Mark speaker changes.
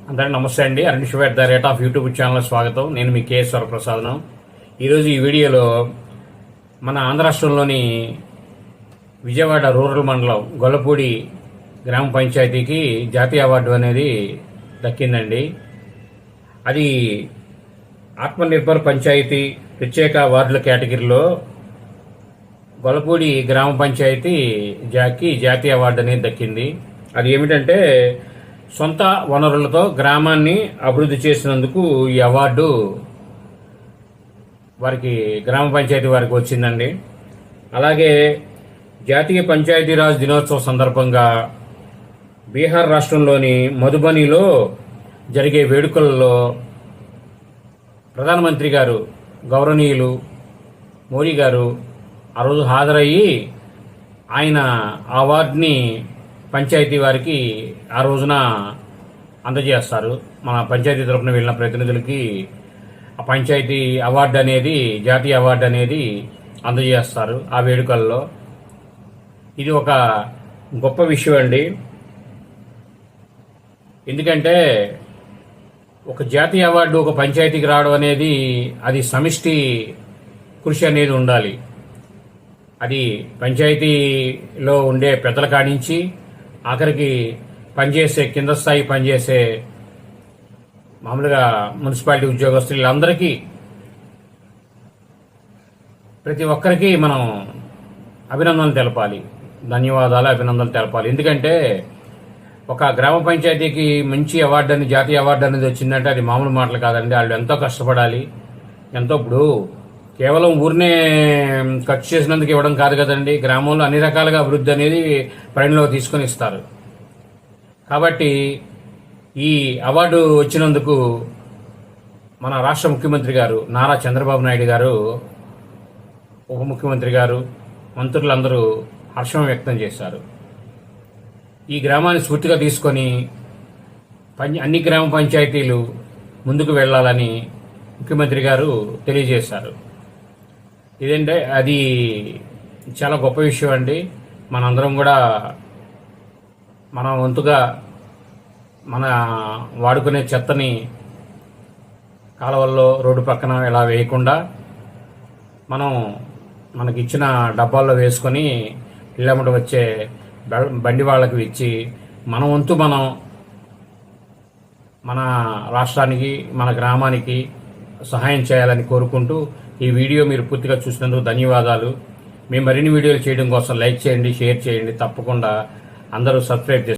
Speaker 1: అందరికీ నమస్తే అండి. అరుణ్ శివ @ యూట్యూబ్ ఛానల్ స్వాగతం. నేను మీ కెఎస్ వరప్రసాద్ను. ఈరోజు ఈ వీడియోలో మన ఆంధ్ర రాష్ట్రంలోని విజయవాడ రూరల్ మండలం గొల్లపూడి గ్రామ పంచాయతీకి జాతీయ అవార్డు అనేది దక్కిందండి. అది ఆత్మనిర్భర్ పంచాయతీ ప్రత్యేక అవార్డుల కేటగిరీలో గొల్లపూడి గ్రామ పంచాయతీ జాతీయ అవార్డు అనేది దక్కింది. అది ఏమిటంటే సొంత వనరులతో గ్రామాన్ని అభివృద్ధి చేసినందుకు ఈ అవార్డు వారికి గ్రామ పంచాయతీ వారికి వచ్చిందండి. అలాగే జాతీయ పంచాయతీరాజ్ దినోత్సవం సందర్భంగా బీహార్ రాష్ట్రంలోని మధుబనిలో జరిగే వేడుకలలో ప్రధానమంత్రి గారు గౌరవనీయులు మోడీ గారు ఆ రోజు హాజరయ్యి ఆయన అవార్డుని పంచాయతీ వారికి ఆ రోజున అందజేస్తారు. మన పంచాయతీ తరఫున వెళ్ళిన ప్రతినిధులకి ఆ పంచాయతీ అవార్డు అనేది జాతీయ అవార్డు అనేది అందజేస్తారు ఆ వేడుకల్లో. ఇది ఒక గొప్ప విషయం అండి. ఎందుకంటే ఒక జాతీయ అవార్డు ఒక పంచాయతీకి రావడం అనేది అది సమిష్టి కృషి అనేది ఉండాలి. అది పంచాయతీలో ఉండే పెద్దల కానించి ఆఖరికి పనిచేసే కింద స్థాయి పనిచేసే మామూలుగా మున్సిపాలిటీ ఉద్యోగస్తులు వీళ్ళందరికీ ప్రతి ఒక్కరికి మనం అభినందనలు తెలపాలి, అభినందనలు తెలపాలి. ఎందుకంటే ఒక గ్రామ పంచాయతీకి మంచి అవార్డు అని జాతీయ అవార్డు అనేది వచ్చిందంటే అది మామూలు మాటలు కాదండి. వాళ్ళు ఎంతో కష్టపడాలి. ఇప్పుడు కేవలం ఊరినే ఖర్చు చేసినందుకు ఇవ్వడం కాదు కదండి. గ్రామంలో అన్ని రకాలుగా అభివృద్ధి అనేది పరిణిలో తీసుకొని ఇస్తారు. కాబట్టి ఈ అవార్డు వచ్చినందుకు మన రాష్ట్ర ముఖ్యమంత్రి గారు నారా చంద్రబాబు నాయుడు గారు, ఉప ముఖ్యమంత్రి గారు, మంత్రులందరూ హర్షం వ్యక్తం చేశారు. ఈ గ్రామాన్ని స్ఫూర్తిగా తీసుకొని అన్ని గ్రామ పంచాయతీలు ముందుకు వెళ్లాలని ముఖ్యమంత్రి గారు తెలియజేశారు. ఇదంటే అది చాలా గొప్ప విషయం అండి. మనందరం కూడా మన వంతుగా మన వాడుకునే చెత్తని కాలువల్లో రోడ్డు పక్కన ఇలా వేయకుండా మనకిచ్చిన డబ్బాల్లో వేసుకొని ఇళ్ళమ్మట వచ్చే బండి వాళ్ళకి ఇచ్చి మన వంతు మన రాష్ట్రానికి మన గ్రామానికి సహాయం చేయాలని కోరుకుంటూ ఈ వీడియో మీరు పూర్తిగా చూసినందుకు ధన్యవాదాలు. మేము మరిన్ని వీడియోలు చేయడం కోసం లైక్ చేయండి, షేర్ చేయండి. తప్పకుండా అందరూ సబ్స్క్రైబ్ చేయండి.